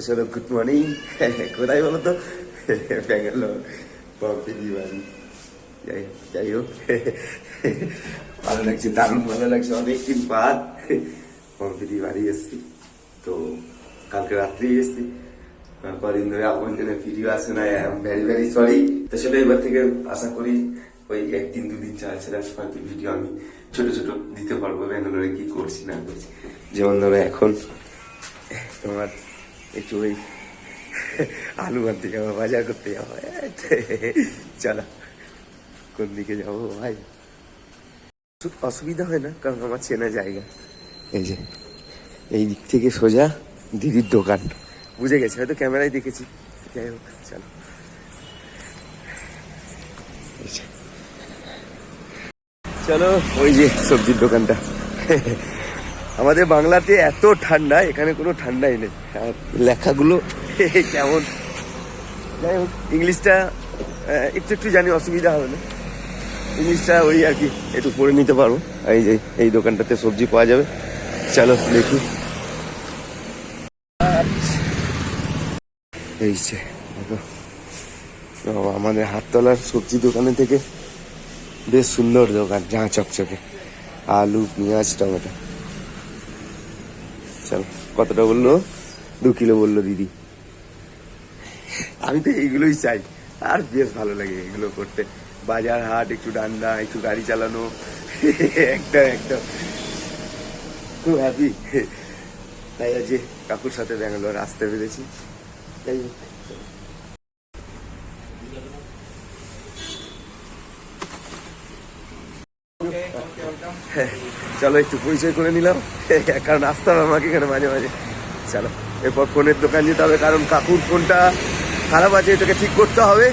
চলো good morning. কোথায় বলো তো? ব্যাঙ্গালোর, পম্পিদি বাড়ি। যাই হোক, ভালো লাগছে, দারুণ ভালো লাগছে। অনেকদিন বাদ পম্পিদি বাড়ি এসছি। তো কালকে রাত্রি এসছি, কদিন ধরে আমার জন্য ভিডিও আসে না, ভেরি ভেরি সরি। তো সেটা এবার থেকে আশা করি ওই একদিন দুদিন চালাচ্ছিলাম হয়তো ভিডিও আমি ছোট ছোট দিতে পারবো ব্যাঙ্গালোরে কি করছি না করছি। যেমন ধরো এখন তোমার একটু ওই আলু আনতে যাবো, বাজার করতে যাবো। চলো কোন দিকে যাবো ভাই, অসুবিধা হয় না কারণ আমার চেনা জায়গা। এই যে এই দিক থেকে সোজা দিদির দোকান, বুঝে গেছে হয়তো, ক্যামেরায় দেখেছি। যাই হোক চলো, চলো ওই যে সবজির দোকানটা। আমাদের বাংলাতে এত ঠান্ডা, এখানে কোনো ঠান্ডাই নেই। আর লেখাগুলো কেমন, যাই হোক ইংলিশটা একটু একটু জানি, অসুবিধা হবে না। ইংলিশটা ওই আর কি একটু পড়ে নিতে পারবো। এই যে এই দোকানটাতে সবজি পাওয়া যাবে, চলো দেখি। এই যে দেখো আমাদের হাততলার সবজি দোকানে থেকে বেশ সুন্দর দোকান, যা চকচকে, আলু পেঁয়াজ টমেটো। চলো কতটা বললো? 2 কিলো বললো দিদি। আমি তো এইগুলোই চাই, আর বেশ ভালো লাগে এগুলো করতে। বাজার হাট, একটু ডান্ডা, একটু গাড়ি চালানো, একদম খুব হ্যাপি। তাই আজ কাকুর সাথে ব্যাঙ্গালোর আসতে পেরেছি। তাই চলো একটু পরিচয় করে নিলাম, কারণ আসতে হবে আমাকে এখানে মাঝে মাঝে। চলো এরপর ফোনের দোকান যেতে হবে, কারণ কাকুর ফোনটা খারাপ আছে, এটাকে ঠিক করতে হবে।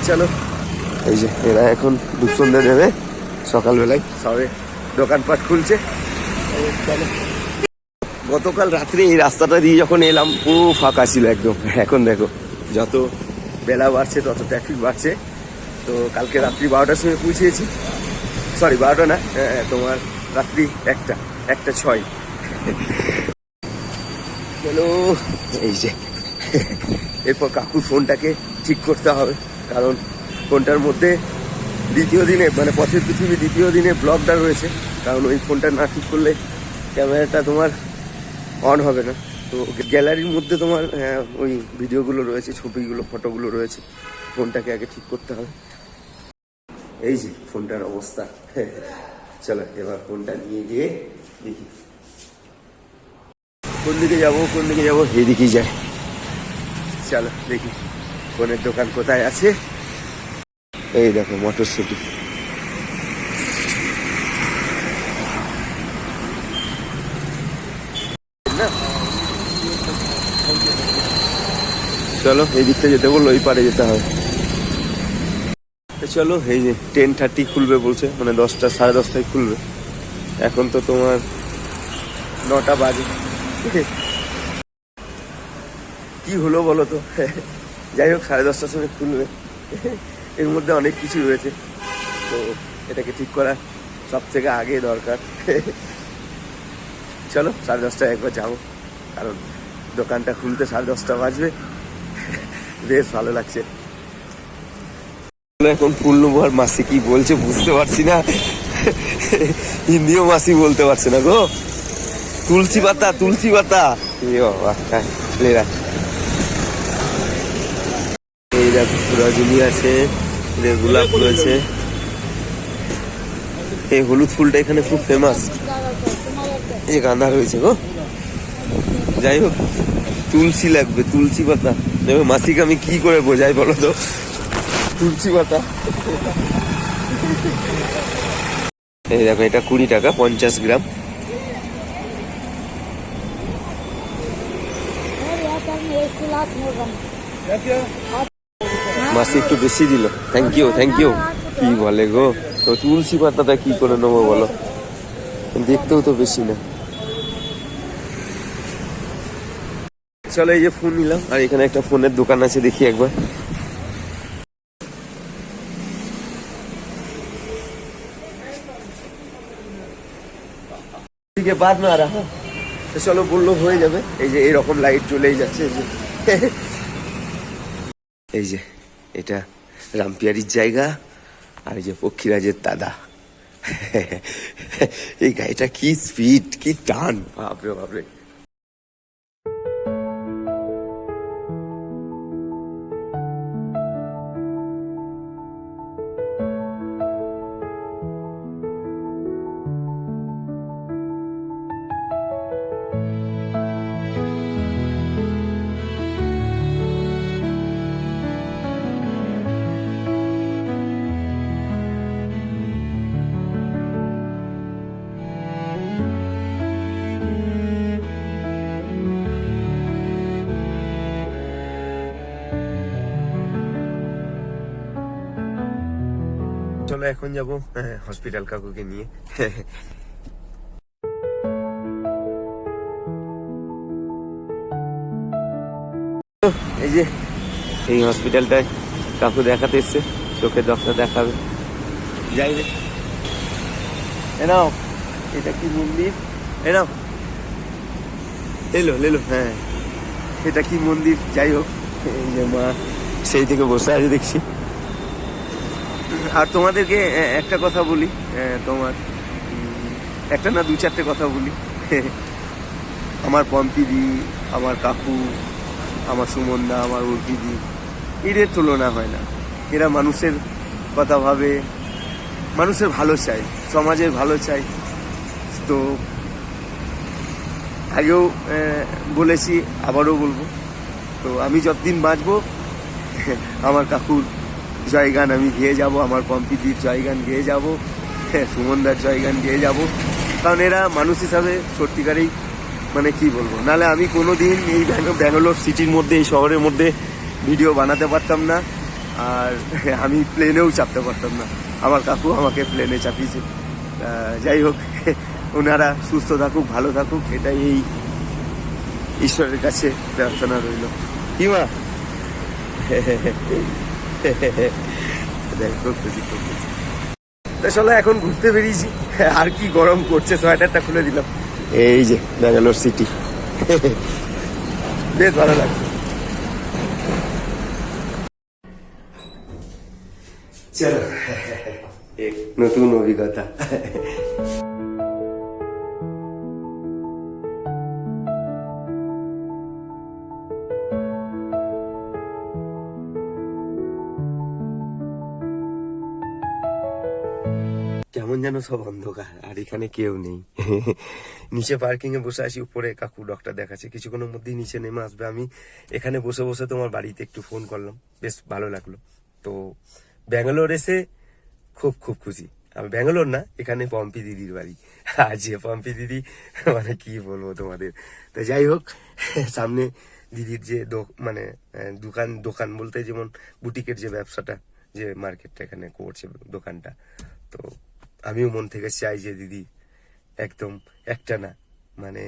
চলো এই যে এরা এখন দুধ সন্ধ্যা দেবে, সকালবেলায় সবে দোকানপাট খুলছে। চলো, গতকাল রাত্রে এই রাস্তাটা দিয়ে যখন এলাম পুরো ফাঁকা ছিল একদম। এখন দেখো যত বেলা বাড়ছে তত ট্রাফিক বাড়ছে। তো কালকে রাত্রি 12টার সময় পৌঁছেছি, সরি 12টা না, তোমার রাত্রি 1টা 6। চলো এই যে এরপর কাকুর ফোনটাকে ঠিক করতে হবে, কারণ ফোনটার মধ্যে দ্বিতীয় দিনে, মানে পথের পৃথিবী দ্বিতীয় দিনে ব্লকটা রয়েছে। কারণ ওই ফোনটা না ঠিক করলে ক্যামেরাটা তোমার অন হবে না। তো গ্যালারির মধ্যে তোমার ওই ভিডিওগুলো রয়েছে, ছবিগুলো, ফটোগুলো রয়েছে। ফোনটাকে আগে ঠিক করতে হবে। এই যে ফোনটার অবস্থা। চলো এবার ফোনটা নিয়ে গিয়ে দেখি কোন দিকে যাবো, এদিকেই যায়। চলো দেখি ফোনের দোকান কোথায় আছে। এই দেখো মটরশুটি। চলো এই দিকটা যেতে বললো, ওই পারে যেতে হবে। চলো এই যে 10:30 খুলবে বলছে, মানে 10টা 10:30টায় খুলবে। এখন তো তোমার 9টা বাজে। কি হলো বলো তো? যাই হোক 10:30টার সময় খুলবে। এর মধ্যে অনেক কিছু রয়েছে, তো এটাকে ঠিক করা সব থেকে আগে দরকার। চলো 10:30টায় একবার যাবো, কারণ দোকানটা খুলতে 10:30টা বাজবে। বেশ ভালো লাগছে। এখন ফুল নেবো, আর মাসি কি বলছে বুঝতে পারছি না। হিন্দিও মাসি বলতে পারছে না গো। তুলসী পাতা, তুলসী পাতা। এই দেখো রজনী আছে, গোলাপ রয়েছে। এই হলুদ ফুলটা এখানে খুব ফেমাস। এই যে গাঁদা রয়েছে গো। যাই হোক তুলসী লাগবে, তুলসী পাতা। মাসিকে আমি কি করে বোঝাই বলো তো? তুলসী পাতা। এই দেখো এটা 20 টাকা 50 গ্রাম। মাসি একটু বেশি দিল। Thank you. কি বলে গো, তো তুলসী পাতাটা কি করে নেবো বলো? দেখতেও তো বেশি না। চলো এই যে ফোন নিলাম, আর এখানে একটা ফোনের দোকান আছে, দেখি একবার। बाद में आ रहा। তো চলো বললো হয়ে যাবে। এই যে এরকম লাইট চলেই যাচ্ছে, এই যে এই যে এটা রামপিয়ারির জায়গা, আর এই যে পক্ষীরাজের দাদা। এই গাড়িটা কি স্পিড, কি টান, বাপরে বাপরে। চলো এখন যাবো হসপিটাল কাকুকে নিয়ে। এই যে এই হসপিটালটায় কাকু দেখাতে এসছে, চোখের ডক্টর দেখাবে। যাই রে, এ নাও, এটা কি মন্দির, এ নাও, লেলো। হ্যাঁ, এটা কি মন্দির? যাই হোক, এই যে মা সেই থেকে বসে আছে দেখছি। আর তোমাদেরকে একটা কথা বলি, তোমার একটা না দু চারটে কথা বলি। আমার পম্পিদি, আমার কাকু, আমার সুমনদা, আমার উর্পিদি, এদের তুলনা হয় না। এরা মানুষের কথা ভাবে, মানুষের ভালো চাই, সমাজের ভালো চাই। তো আগেও বলেছি, আবারও বলবো, তো আমি যতদিন বাঁচবো আমার কাকুর জয়গান আমি গেয়ে যাব, আমার পম্পিদির জয়গান গেয়ে যাব, সুমনদার জয়গান গেয়ে যাব। কারণ এরা মানুষ হিসাবে সত্যিকারেই মানে কি বলবো, নাহলে আমি কোনো দিন এই ব্যাঙ্গালোর সিটির মধ্যে, এই শহরের মধ্যে ভিডিও বানাতে পারতাম না, আর আমি প্লেনেও চাপতে পারতাম না। আমার কাকু আমাকে প্লেনে চাপিয়েছে। যাই হোক, ওনারা সুস্থ থাকুক, ভালো থাকুক, এটাই এই ঈশ্বরের কাছে প্রার্থনা রইল। কি মা? খুব খুশি। চলো এখন ঘুরতে বেরিয়েছি, আর কি গরম করছে, সোয়েটারটা খুলে দিলাম। এই যে ব্যাঙ্গালোর সিটি, বেশ ভালো লাগছে। চলো, এক নতুন অভিজ্ঞতা। কেমন যেন সব অন্ধকার, আর এখানে কেউ নেই। নিচে পার্কিং এ বসে আছি, উপরে কাকু ডক্টর দেখাচ্ছে, কিছুক্ষণের মধ্যেই নিচে নেমে আসবে। আমি এখানে বসে বসে তোমার বাড়িতে একটু ফোন করলাম, বেশ ভালো লাগলো। তো ব্যাঙ্গালোর এসে খুব খুব খুশি। আমি ব্যাঙ্গালোর না, এখানে পম্পি দিদির বাড়ি। আর যে পম্পি দিদি, মানে কি বলবো তোমাদের। তো যাই হোক, সামনে দিদির যে মানে দোকান বলতে যেমন বুটিকের যে ব্যবসাটা, যে মার্কেটটা এখানে করছে দোকানটা, তো আমিও মন থেকে চাই যে দিদি একদম একটা না, মানে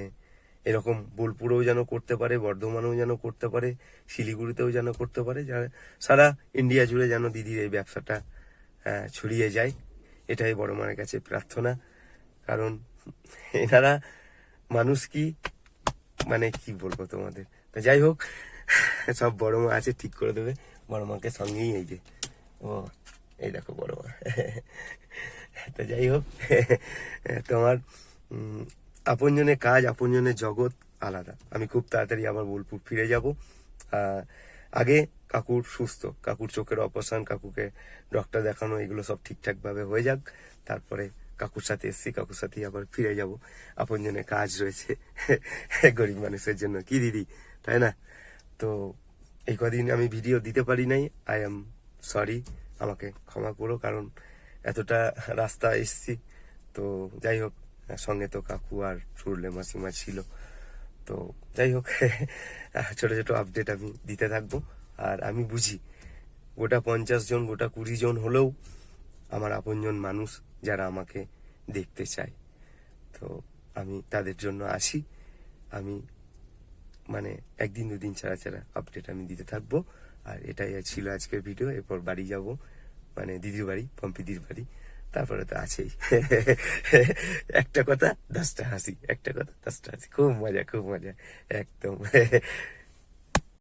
এরকম বোলপুরেও যেন করতে পারে, বর্ধমানেও যেন করতে পারে, শিলিগুড়িতেও যেন করতে পারে, সারা ইন্ডিয়া জুড়ে যেন দিদির এই ব্যবসাটা ছড়িয়ে যায়। এটাই বড় মায়ের কাছে প্রার্থনা। কারণ এনারা মানুষ কি, মানে কি বলবো তোমাদের। তা যাই হোক, সব বড় মা আছে, ঠিক করে দেবে। বড় মাকে সঙ্গেই এই যে, ও এই দেখো বড় মা। তা যাই হোক, তোমার আপনজনের কাজ, আপনজনের জগৎ আলাদা। আমি খুব তাড়াতাড়ি আবার বোলপুর ফিরে যাব। আগে কাকুর সুস্থ, কাকুর চোখের অপারেশন, কাকুকে ডক্টর দেখানো, এগুলো সব ঠিকঠাক ভাবে হয়ে যাক, তারপরে কাকুর সাথে এসছি, কাকুর সাথেই আবার ফিরে যাব। আপনজনের কাজ রয়েছে গরিব মানুষের জন্য, কি দিদি, তাই না? তো এই কদিন আমি ভিডিও দিতে পারি নাই, আই এম সরি, আমাকে ক্ষমা করো, কারণ এতটা রাস্তা এসছি। তো যাই হোক, সঙ্গে তো কাকু আর চুরলে মাসিমা ছিল। তো যাই হোক, ছোট ছোট আপডেট আমি দিতে থাকবো। আর আমি বুঝি গোটা 50 জন, গোটা 20 জন হলেও আমার আপনজন মানুষ, যারা আমাকে দেখতে চায়। তো আমি তাদের জন্য আসি। আমি মানে একদিন দুদিন ছাড়া ছাড়া আপডেট আমি দিতে থাকবো। আর এটাই ছিল আজকের ভিডিও। এরপর বাড়ি যাব, মানে দিদির বাড়ি, পম্পিদির বাড়ি। তারপরে তো আছেই একটা কথা 10টা হাসি, একটা কথা 10টা হাসি, খুব মজা খুব মজা একদম